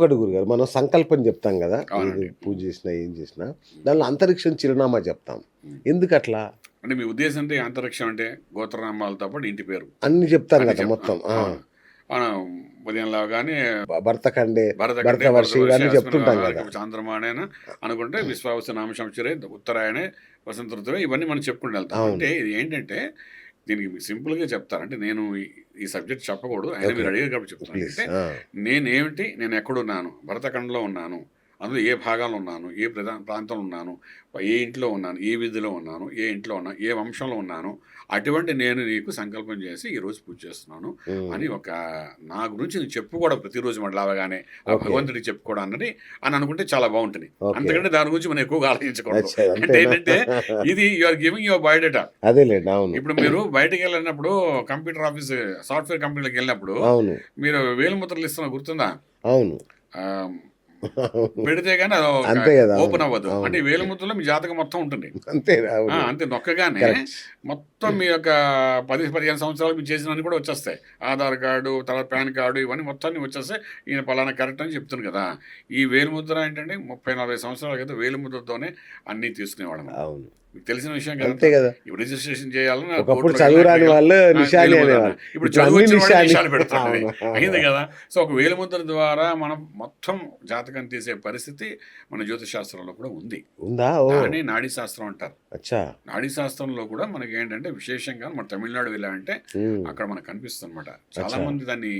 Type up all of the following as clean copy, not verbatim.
ఇంకొకటి గురుగారు, మనం సంకల్పం చెప్తాం కదా, ఏది అవునండి. పూజ చేసినా ఏం చేసినా దానిలో అంతరిక్షం చిరునామా చెప్తాం. ఉమ్. ఎందుకట్లా? అంటే మీ ఉద్దేశం అంటే అంతరిక్షం అంటే గోత్రనామాలతో పాటు ఇంటి పేరు అన్ని చెప్తాం అని కదా మొత్తం. అవును. మనం ఉదయం లాగానే భర్త కండే, భరత భర్త కంటే వర్ష భరతవర్షే ఇవన్నీ అస్మిన్ చెప్తుంటాం కదా. వ్యవహారిక చాంద్రమాణేన అనుకుంటే విశ్వావస నామశంసరే ఉత్తరాయణే వసంత ఋతువే ఇవన్నీ మనం చెప్పుకుంటూ వెళ్తాం. అవును. అంటే ఇది ఏంటంటే దీనికి మీకు సింపుల్గా చెప్తాను. అంటే నేను ఈ సబ్జెక్ట్ చెప్పకూడదు, అయినా ఓకే, మీరు అడిగారు కాబట్టి చెప్తాను. ప్లీజ్. అంటే నేనేమిటి, నేను ఎక్కడున్నాను, భరతఖండంలో ఉన్నాను, అందులో ఏ భాగాల్లో ఉన్నాను, ఏ ప్రాంతంలో ఉన్నాను, ఏ ఇంట్లో ఉన్నాను, ఏ వీధిలో ఉన్నాను, ఏ ఇంట్లో ఉన్నాను, ఏ వంశంలో ఉన్నాను, అటువంటి నేను నీకు సంకల్పం చేసి ఈరోజు పూజ చేస్తున్నాను అని ఒక నా గురించి నేను చెప్పుకోవడం ప్రతిరోజు మన లాగానే ఆ ఓకే. భగవంతుడికి చెప్పుకోవడం అన్నది అని అనుకుంటే చాలా బాగుంటుంది. ఓకే. అంతకంటే దాని గురించి మనం ఎక్కువగా ఆలోచించకూడదు. అచ్చా, అంటే అంతేనా? ఏంటంటే ఇది యూఆర్ గివింగ్ యువర్ బయోడేటా. అదేలేండి. అవును. ఇప్పుడు మీరు బయటకు వెళ్ళినప్పుడు కంప్యూటర్ ఆఫీస్ సాఫ్ట్వేర్ కంపెనీలకు వెళ్ళినప్పుడు అవును. మీరు వేలిముద్రలు ఇస్తున్న గుర్తుందా? అవును. ఆ, పెడితే కానీ అంతే కదా. ఓపెన్ అవ్వదు. అవును. అంటే ఈ వేలిముద్రలో మీ జాతకం మొత్తం ఉంటుంది. అంతే. అవును. అంతే నొక్కగానే కరెక్ట్. మొత్తం మీ యొక్క 10-15 సంవత్సరాలు మీరు చేసినవన్నీ కూడా వచ్చేస్తాయి. ఆధార్ కార్డు, తర్వాత పాన్ కార్డు, ఇవన్నీ మొత్తాన్ని వచ్చేస్తాయి. ఈయన పలానా కరెక్ట్ అని చెప్తుంది కదా. ఈ వేలిముద్ర ఏంటంటే 30-40 సంవత్సరాల క్రితం వేలిముద్రతోనే అన్నీ తీసుకునేవాళ్ళం. అవును. మీకు తెలిసిన విషయం అంతే కదా. కదా. ఇప్పుడు రిజిస్ట్రేషన్ చేయాలన్నా ఒకప్పుడు కోర్టులోకి చదువు రాని వెళ్ళి వాళ్ళు ఆ, నిషాని వేలిముద్ర అనేవాళ్ళు. అన్నారు. ఇప్పుడు ఇప్పుడు చదువు అన్ని వచ్చిన వాళ్ళు నిషాని. నిషాలు పెడుతుంది. అవును. అయింది కదా. సో ఒక వేలిముద్ర ద్వారా మనం మొత్తం జాతకం తీసే పరిస్థితి మన జ్యోతిష్ శాస్త్రంలో కూడా ఉంది. ఉందా? ఓ, దాన్ని నాడీ శాస్త్రం అంటారు. అచ్చా. నాడీ శాస్త్రంలో కూడా మనకి ఏంటంటే విశేషంగా మన తమిళనాడు వెళ్ళామంటే ఉమ్. అక్కడ మనకు కనిపిస్తుంది అనమాట. చాలా అచ్చా. మంది దాన్ని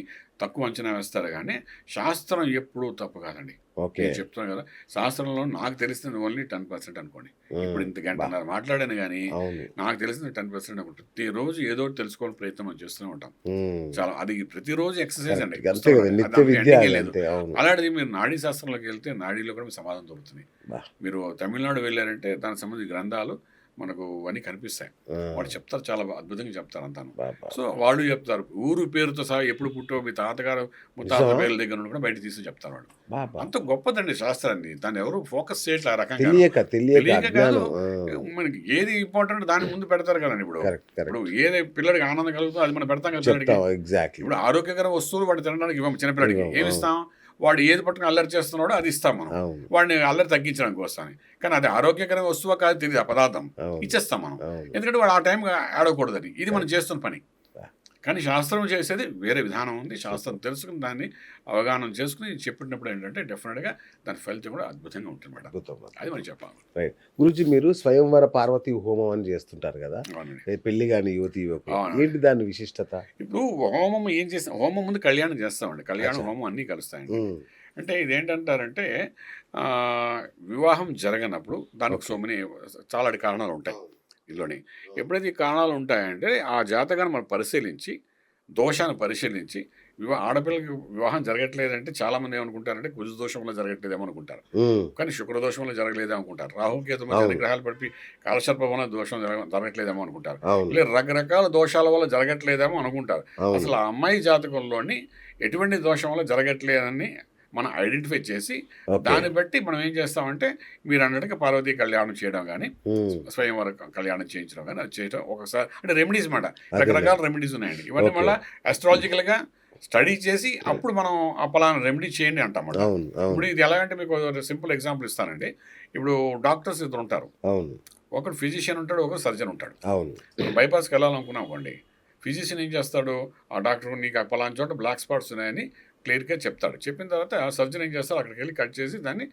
తక్కువ అంచనా వేస్తారు, కానీ శాస్త్రం ఎప్పుడూ తప్పు కాదండి. ఓకే. నేను చెప్తున్నాను కదా, శాస్త్రంలో నాకు తెలిసింది ఓన్లీ 10% అనుకోండి. ఇప్పుడు ఇంత గంటన్నర మాట్లాడాను కానీ అవును. నాకు తెలిసింది 10% అనుకుంటుంది. ప్రతిరోజు ఏదో ఒకటి తెలుసుకోవడం ప్రయత్నం మనం చేస్తూనే ఉంటాం. ఉమ్. చాలా అది ప్రతిరోజు ఎక్సర్సైజ్ అండి. అంతే కదా, పుస్తకం నిత్య దాంట్లో విద్య ending ఏ అది. లేదు. అంతే. అవును. అలాంటిది మీరు నాడీ శాస్త్రంలోకి వెళ్తే నాడీలో కూడా మీకు సమాధానం దొరుకుతుంది. బా. మీరు తమిళనాడు వెళ్ళారంటే దానికి సంబంధించిన గ్రంథాలు మనకు అన్నీ కనిపిస్తాయి. ఆ. వాళ్ళు చెప్తారు, చాలా అద్భుతంగా చెప్తారు అంతాను. బాబా. సో వాళ్ళు చెప్తారు ఊరు పేరుతో సహా ఎప్పుడు పుట్టో మీ తాతగారు ముత్తాత నిజమా? పేర్ల దగ్గర నుండి కూడా బయట తీసి చెప్తారు వాళ్ళు. బాబా. అంత గొప్పదండి శాస్త్రాన్ని. దాన్ని ఎవరు ఫోకస్ చేయట్లే ఆ రకంగా. తెలియక తెలియక కాదు, అజ్ఞానం. మనకి ఏది ఇంపార్టెంట్ దాని ముందు పెడతారు కదండి. ఇప్పుడు కరెక్ట్. ఇప్పుడు కరెక్ట్. ఏది పిల్లడికి ఆనందం కలుగుతుందో అది మనం పెడతాం కదా పిల్లడికి. చెప్తాం. ఎగ్జాక్ట్లీ. ఇప్పుడు ఆరోగ్యకర వస్తువులు వాడు తినడానికి ఇవ్వం చిన్నపిల్లడికి. ఇవ్వం. ఏమి ఇస్తాం? వాడు ఏది పట్టుకుని అల్లరి చేస్తున్నాడో అది ఇస్తాం మనం. అవును. వాడిని అల్లరి తగ్గించడానికి వస్తాను. కానీ అది ఆరోగ్యకరమైన వస్తువు కాదు తెలియదు ఆ పదార్థం, అవును. ఇచ్చేస్తాం మనం. అవును. ఎందుకంటే వాడు ఆ టైం ఆడకూడదని. ఇది మనం చేస్తున్న పని. బా. కానీ శాస్త్రం చేసేది వేరే విధానం ఉంది. శాస్త్రం తెలుసుకుని దాన్ని అవగాహన చేసుకుని చెప్పినప్పుడు ఏంటంటే డెఫినెట్గా దాని ఫలితం కూడా అద్భుతంగా ఉంటుంది మేడం. అద్భుతం. అది మనం చెప్పాలి. రైట్. గురుజీ, మీరు స్వయంవర పార్వతీ హోమం అని చేస్తుంటారు కదా, అవునండి. పెళ్లి కాని యువతి యువకులు, అవును. ఏంటి దాని విశిష్టత? ఇప్పుడు హోమం ఏం చేస్తాం? హోమం ముందు కళ్యాణం చేస్తామండి. కళ్యాణం అచ్చా. హోమం అన్నీ కలుస్తాయండి. ఉమ్. అంటే ఇదేంటంటారంటే ఆ, వివాహం జరగనప్పుడు దానికి సో మెనీ చాలా కారణాలు ఉంటాయి ఇందులోని. ఎప్పుడైతే ఈ కారణాలు ఉంటాయంటే ఆ జాతకాన్ని మనం పరిశీలించి దోషాన్ని పరిశీలించి ఆడపిల్లకి వివాహం జరగట్లేదంటే చాలామంది ఏమనుకుంటారంటే కుజ దోషం వల్ల జరగట్లేదేమో అనుకుంటారు. ఉమ్. కానీ శుక్రదోషం వల్ల జరగలేదేమో అనుకుంటారు. రాహుకేతు మధ్య అవును. అన్ని గ్రహాలు పడిపి కాలసర్ప వల్ల దోషం జరగట్లేదేమో అనుకుంటారు. అవును. ఇలా రకరకాల దోషాల వల్ల జరగట్లేదేమో అనుకుంటారు. అవును. అసలు ఆ అమ్మాయి జాతకంలోని ఎటువంటి దోషం వల్ల జరగట్లేదని మనం ఐడెంటిఫై చేసి ఓకే. దాన్ని బట్టి మనం ఏం చేస్తామంటే మీరు అన్నట్టుగా పార్వతీ కళ్యాణం చేయడం కానీ ఉమ్. స్వయంవర కళ్యాణం చేయించడం కానీ అది చేయడం ఒకసారి అంటే రెమెడీస్ మాట అదే. రకరకాల రెమెడీస్ ఉన్నాయండి. ఇవన్నీ ఓకే. మళ్ళీ అస్ట్రాలజికల్గా స్టడీ చేసి అప్పుడు మనం ఆ పలానా రెమెడీ చేయండి అంటాం అన్నమాట. అవును. అవును. ఇప్పుడు ఇది ఎలా అంటే మీకు సింపుల్ ఎగ్జాంపుల్ ఇస్తానండి. ఇప్పుడు డాక్టర్స్ ఇద్దరు ఉంటారు. అవును. ఒకడు ఫిజిషియన్ ఉంటాడు, ఒకడు సర్జన్ ఉంటాడు. అవును. మనం బైపాస్కి వెళ్ళాలనుకున్నాం అనుకోండి, ఫిజిషియన్ ఏం చేస్తాడు, ఆ డాక్టర్ నీకు ఆ పలానా చోట బ్లాక్ స్పాట్స్ ఉన్నాయని క్లియర్గా చెప్తాడు. చెప్పిన తర్వాత సర్జన్ ఏం చేస్తాడు, అక్కడికి వెళ్ళి కట్ చేసి దాన్ని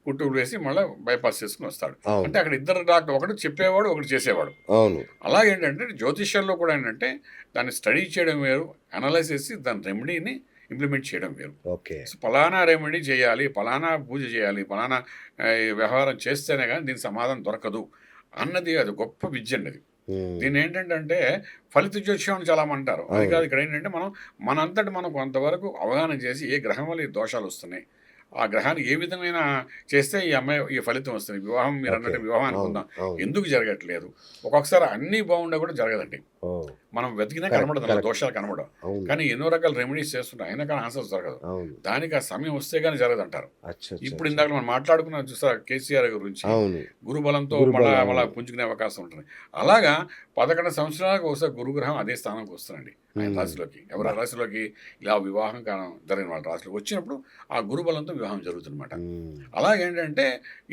కుట్టు వేసి మళ్ళీ బైపాస్ చేసుకుని వస్తాడు. అవును. అంటే అక్కడ ఇద్దరు డాక్టర్, ఒకటి చెప్పేవాడు, ఒకటి చేసేవాడు. అవును. అలాగేంటంటే జ్యోతిష్యంలో కూడా ఏంటంటే దాన్ని స్టడీ చేయడం వేరు, అనలైజ్ చేసి దాని రెమెడీని ఇంప్లిమెంట్ చేయడం వేరు. ఓకే. సో పలానా రెమెడీ చేయాలి, పలానా పూజ చేయాలి, పలానా ఈ వ్యవహారం చేస్తేనే కానీ దీనికి సమాధానం దొరకదు అన్నది అది గొప్ప విద్య అండి. అది ఉమ్. దీన్ని ఏంటంటే ఫలిత జ్యోతిష్యం అని చాలా అంటారు. అది కాదు. ఇక్కడ ఏంటంటే మనంతటి మనం కొంతవరకు అవగాహన చేసి ఏ గ్రహం వల్ల ఈ దోషాలు వస్తున్నాయి, ఆ గ్రహాన్ని ఏ విధమైన చేస్తే ఈ అమ్మాయి ఈ ఫలితం వస్తుంది. వివాహం మీరు అన్నట్టు వివాహం అనుకుందాం, అవును. ఎందుకు జరగట్లేదు? ఒక్కొక్కసారి అన్నీ బాగుండే కూడా జరగదండి. ఓ మనం వెతికినా కరెక్ట్ కనబడదు, అందులో కరెక్ట్ దోషాలు కనబడవు. అవును కానీ ఎన్నో రకాల రెమెడీస్ చేస్తుంటాం, అయినా కానీ ఆన్సర్స్ జరగదు. అవును దానికి ఆ సమయం వస్తే కానీ జరగదంటారు. అచ్చా అచ్చా ఇప్పుడు అచ్చా ఇందాక మనం మాట్లాడుకున్నాం చూసారా కేసీఆర్ గురించి, అవును గురుబలంతో మళ్ళా గురుబలం మళ్ళా అవును పుంజుకునే అవకాశం ఉంటుంది. అలాగా 11 సంవత్సరాలకు ఒకసారి గురుగ్రహం అదే స్థానంకి వస్తుందండి ఆయన ఉమ్. రాశిలోకి. ఎవరి బా రాశిలోకి ఇలా వివాహం కాలం జరిగిన వాళ్ళ రాశిలోకి వచ్చినప్పుడు ఆ గురుబలంతో వివాహం జరుగుతుందన్నమాట. ఉమ్. అలాగేంటంటే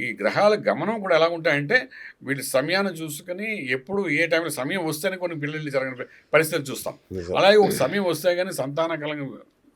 ఈ గ్రహాల గమనం కూడా ఎలా ఉంటాయంటే వీళ్ళ సమయాన్ని చూసుకొని ఎప్పుడు ఏ టైంలో సమయం వస్తేనే కొన్ని పెళ్ళిళ్ళు జరగని పరిస్థితులు చూస్తాం. నిజం అలాగే ఒక సమయం వస్తే కానీ సంతాన కలగ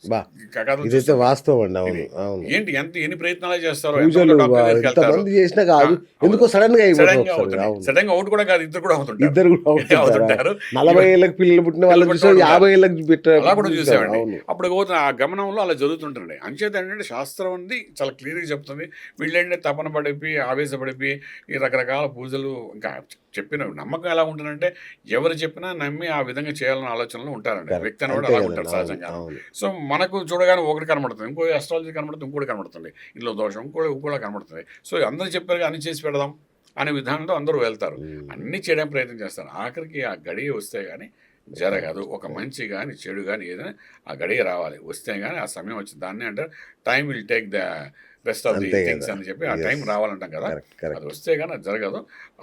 బా కథలు ఇదైతే చూస్తుంటాం. వాస్తవం అండి ఇది అవును అవును ఏంటి ఎన్ని ప్రయత్నాలు చేస్తారో, పూజలు ఎంతమంది డాక్టర్ దగ్గరికి వెళ్తారు. ఇంతమంది చేసినా ఆ, కాదు ఎందుకో అవును, సడన్ గా అయిపోతుంది సడన్ గా ఒకసారి అవుతుంది. అవును సడన్ గా అవుట్ కూడా కాదు, ఇద్దరు కూడా అవుతుంటారు. ఇద్దరు కూడా అవుతుంటారా అవుతుంటారు. 40 ఏళ్ళకి పిల్లలు పుట్టిన పిల్లలు వాళ్ళని పుట్టిన చూసాం వాళ్ళు ఉంటారు. 50 ఏళ్ళకి అలా కూడా చూసాం చూసామండి. అవును అప్పుడు పోతున్న ఆ గమనంలో అలా జరుగుతుంటుంది. అంచేత ఏంటంటే శాస్త్రం ఉంది చాలా క్లియర్గా చెప్తుంది. వీళ్ళేంటే తపన పడిపోయి ఆవేశపడిపోయి ఈ రకరకాల పూజలు ఇంకా చెప్పిన నమ్మకం ఎలా ఉంటుందంటే ఎవరు చెప్పినా నమ్మి ఆ విధంగా చేయాలన్న ఆలోచనలో ఉంటారండి. కరెక్ట్ వ్యక్తి అనేవాడు అంతే అలా కదండి ఉంటాడు అవును సహజంగా. అవును సో మనకు చూడగానే ఒకటి కనబడుతుంది, ఇంకో అస్ట్రాలజీ కనబడుతుంది, ఇంకోటి కనబడుతుంది, ఇందులో దోషం ఇంకోటి కనబడుతుంది. సో అందరూ చెప్పారు అన్ని చేసి పెడదాం అనే విధానంలో అందరూ వెళ్తారు, ఉమ్. అన్నీ చేయడానికి ప్రయత్నం చేస్తారు. ఆఖరికి ఆ గడియ వస్తే కానీ జరగదు. ఒక మంచి కానీ చెడు కానీ ఏదైనా ఆ గడియ రావాలి, వస్తే కానీ ఆ సమయం వచ్చింది. దాన్ని అంటారు time will take the rest of the అంతే థింగ్స్ కదా అని చెప్పి ఆ టైం ఎస్ రావాలంటాం కదా. కరెక్ట్ అది కరెక్ట్ వస్తే కానీ అది జరగదు.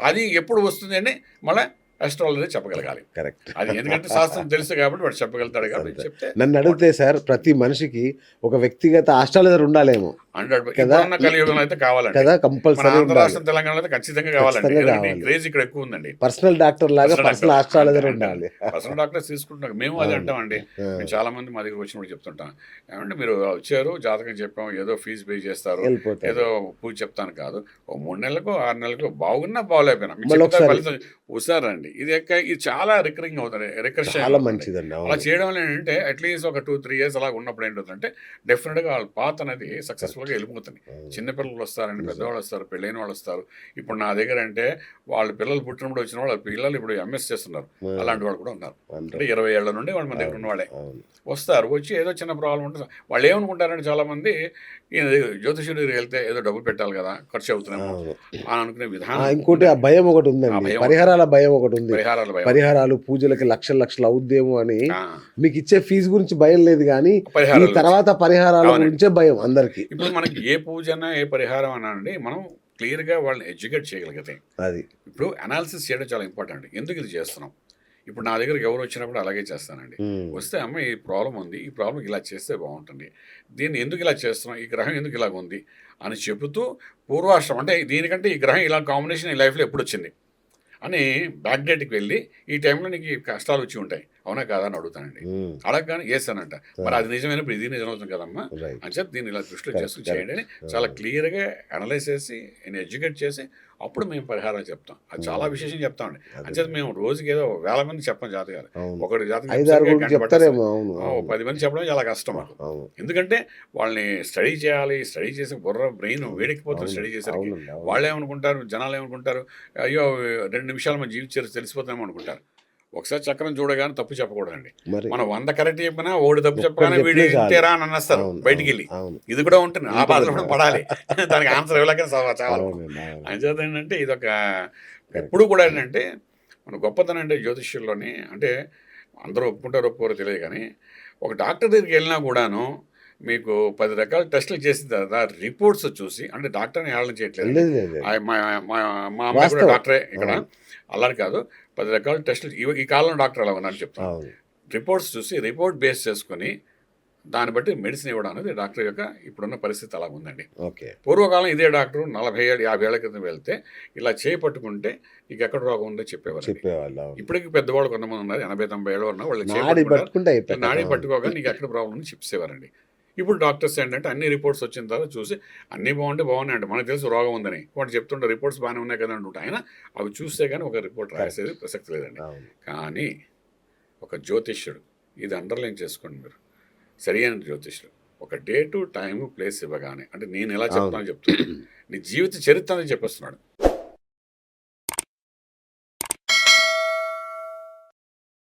అది ఎప్పుడు వస్తుంది అని మళ్ళీ అస్ట్రాలజీ చెప్పగలగాలి. కరెక్ట్ అది ఎందుకంటే శాస్త్రం తెలుసు కాబట్టి వాడు చెప్పగలుగుతాడు కాబట్టి అంతే చెప్తే నన్ను అడిగితే సార్ ప్రతి మనిషికి ఒక వ్యక్తిగత ఆస్ట్రాలజర్ ఉండాలేమో 100 కదా ఇప్పుడున్న కలియుగంలో అయితే కావాలండి. కదా మన కంపల్సరీ ఆంధ్ర ఉండాలి రాష్ట్రం తెలంగాణలో అయితే ఖచ్చితంగా కావాలండి. ఖచ్చితంగా ఎందుకంటే ఈ కావాలి క్రేజ్ ఇక్కడ ఎక్కువ ఉందండి. పర్సనల్ డాక్టర్ లాగా పర్సనల్ పర్సనల్ డాక్టర్ ఆస్ట్రాలజర్ అంటే ఉండాలి పర్సనల్ డాక్టర్ తీసుకుంటున్నాం. మేము అదే అవును అంటామండి. ఆ, మేము చాలా మంది మా దగ్గర వచ్చినప్పుడు చెప్తుంటాం, ఏమంటే మీరు వచ్చారు జాతకం చెప్పాం ఏదో ఫీజు పే చేస్తారు వెళ్ళిపోతారు ఏదో పూజ చెప్తాను కాదు, ఓ 3 నెలలకు 6 నెలలకు బాగున్నా బాగోలేకపోయినా మీరు మళ్ళీ చెప్పిన ఒకసారి ఫలితం వస్తారండి. ఇది చాలా రికరింగ్ అవుతుంది, రికర్షన్ చాలా అవుతుంది. మంచిదండి అలా అవును చేయడం వల్ల ఏంటంటే అట్లీస్ట్ ఒక 2-3 ఇయర్స్ అలా ఉన్నప్పుడు ఏంటంటే డెఫినెట్గా వాళ్ళ పాత అనేది సక్సెస్ఫుల్గా కరెక్ట్ వెళ్ళిపోతుంది. అవును చిన్నపిల్లలు వస్తారండి, నిజం పెద్దవాళ్ళు వస్తారు, పెళ్ళైన వాళ్ళు వస్తారు. ఇప్పుడు నా దగ్గర అంటే వాళ్ళ పిల్లలు పుట్టినప్పుడు వచ్చిన వాళ్ళ పిల్లలు ఇప్పుడు ఎంఎస్ చేస్తున్నారు. అలాంటి వాళ్ళు కూడా ఉన్నారు. అంటే వండర్ఫుల్ 20 ఏళ్ల నుండి వాళ్ళు మన దగ్గర అవును ఉన్నవాళ్ళే అవును వస్తారు. వచ్చి ఏదో చిన్న ప్రాబ్లం ఉంటుంది. వాళ్ళు ఏమనుకుంటారంటే చాలామంది ఈయన జ్యోతిష్యుడి దగ్గరికి వెళ్తే ఏదో డబ్బులు పెట్టాలి కదా, ఖర్చు అవుతున్నామో అవును అని అనుకునే విధానం ఇంకోటి ఆ ఉందండి. భయం ఒకటి ఆ ఉందండి భయం ఉంటుంది, పరిహారాల భయం ఒకటి ఉంది పరిహారాల భయం ఉంటుంది. పరిహారాలు పూజలకి లక్షలు లక్షలు అవుద్దేమో అని ఆ, మీకు ఇచ్చే ఫీజు గురించి భయం లేదు కానీ ఈ పరిహారాల గురించి తర్వాత పరిహారాల అవునండి. గురించే భయం అందరికి ఇప్పుడు మనకి ఏ పూజ అన్నా ఏ పరిహారం అన్నా అండి మనం క్లియర్గా వాళ్ళని ఎడ్యుకేట్ చేయగలిగితే. అది ఇప్పుడు అనాలిసిస్ చేయడం చాలా ఇంపార్టెంట్. ఎందుకు ఇది చేస్తున్నాం, ఇప్పుడు నా దగ్గరికి ఎవరు వచ్చినప్పుడు అలాగే చేస్తానండి. ఉమ్, వస్తే అమ్మ ఈ ప్రాబ్లం ఉంది, ఈ ప్రాబ్లం ఇలా చేస్తే బాగుంటుంది, దీన్ని ఎందుకు ఇలా చేస్తున్నాం, ఈ గ్రహం ఎందుకు ఇలాగ ఉంది అని చెబుతూ పూర్వాశ్రమం అంటే దీనికంటే ఈ గ్రహం ఇలా కాంబినేషన్ ఈ లైఫ్లో ఎప్పుడు వచ్చింది అని బ్యాక్ డేట్కి వెళ్ళి ఈ టైంలో నీకు ఈ కష్టాలు వచ్చి ఉంటాయి అవునా కాదా అని అడుగుతానండి. ఉమ్, అడగగానే ఎస్ అనంట. మరి అది నిజమైనప్పుడు ఇది నిజం అవుతుంది కదమ్మా రైట్ అని చెప్పి దీన్ని ఇలా దృష్టిలో కరెక్ట్ చేసుకుని చేయండి అని కరెక్ట్ చాలా క్లియర్గా అనలైజ్ చేసి నేను ఎడ్యుకేట్ చేసి అప్పుడు మేము పరిహారాలు చెప్తాం. అది చాలా విశేషం చెప్తామండి. అదే అంచేత మేము రోజుకి ఏదో 1000 మంది చెప్పం జాతకాలు. అవును ఒకటి జాతకం 5-6 చెప్పేసరికి గురించి గంట పట్టేస్తుంది. చెప్తారేమో అవును అవును 10 మంది చెప్పడం చాలా కష్టం మాకు. అవును ఎందుకంటే వాళ్ళని స్టడీ చేయాలి, స్టడీ చేసి బుర్ర బ్రెయిన్ వేడెక్కిపోతుంది స్టడీ అవునండి చేసరికి. అవునండి అవును వాళ్ళు ఏమనుకుంటారు, జనాలు ఏమనుకుంటారు, అయ్యో 2 నిమిషాలు మన జీవిత చరిత్ర తెలిసిపోతామో అనుకుంటారు. ఒకసారి చక్రం చూడగానే తప్పు చెప్పకూడదండి. మరి మనం 100 కరెక్ట్ చెప్పినా ఒకటి తప్పు ఒక్కటి చెప్పగానే వీడు చెప్పినా చాలు ఇంతేరా అని అనేస్తారు అవును బయటికి అవును వెళ్ళి. అవును ఇది కూడా ఉంటుంది, ఆ బాధలో ఉంటుంది కూడా పడాలి. దానికి ఆన్సర్ ఇవ్వలేక చావాలి. అవునండి అవును అంచేత ఏంటంటే ఇదొక కరెక్ట్ ఎప్పుడు కూడా ఏంటంటే మన గొప్పతనం అంటే జ్యోతిష్యుల్లోని అంటే అందరూ ఒప్పుకుంటారో ఒప్పుకోరో తెలియదు కానీ ఒక డాక్టర్ దగ్గరికి వెళ్ళినా కూడాను మీకు 10 రకాల టెస్టులు చేసిన తర్వాత రిపోర్ట్స్ చూసి, అంటే డాక్టర్ని హేళన చేయట్లేదండి, లేదు లేదు లేదు మా మా మా అమ్మాయి కూడా వాస్తవం డాక్టరే ఇక్కడ, అవును అలా కాదు 10 రకాల టెస్టులు ఈ కాలంలో డాక్టర్ అలా ఉన్నారని చెప్తాను. అవును రిపోర్ట్స్ చూసి రిపోర్ట్ బేస్ చేసుకొని దాన్ని బట్టి మెడిసిన్ ఇవ్వడం అనేది డాక్టర్ యొక్క ఇప్పుడున్న పరిస్థితి అలా ఉందండి. ఓకే పూర్వకాలం ఇదే డాక్టర్ 40 ఏళ్ళు 50 ఏళ్ల క్రితం వెళ్తే ఇలా చేయి పట్టుకుంటే నీకు ఎక్కడ రోగం ఉందో చెప్పేవారండి. చెప్పేవాళ్ళు అవును ఇప్పటికి పెద్దవాళ్ళు కొంతమంది ఉన్నారు 80-90 ఏళ్ళు ఉన్న వాళ్ళు చేయి నాడి పట్టుకుంటారు, పట్టుకుంటే అయిపోతుంది నాడి అవును పట్టుకోగా నీకు ఎక్కడ ప్రాబ్లం ఉంది చెప్పేవారండి. ఇప్పుడు డాక్టర్స్ ఏంటంటే అన్ని రిపోర్ట్స్ వచ్చిన తర్వాత చూసి అన్నీ బాగున్నాయి అంటే మనకు తెలుసు రోగం ఉందని, వాటి చెప్తుంటే రిపోర్ట్స్ బాగానే ఉన్నాయి కదా అంటుంటే ఆయన అవి చూస్తే కానీ ఒక రిపోర్ట్ రాసేది కరెక్ట్ ప్రసక్తి లేదండి. అవును కానీ ఒక జ్యోతిష్యుడు, ఇది అండర్లైన్ చేసుకోండి మీరు, సరి అయిన జ్యోతిష్యుడు ఒక డేటు టైము ప్లేస్ ఇవ్వగానే, అంటే నేను ఎలా అవును చెప్తానో చెప్తున్నాను, నీ జీవిత చరిత్ర అని చెప్పేస్తున్నాడు.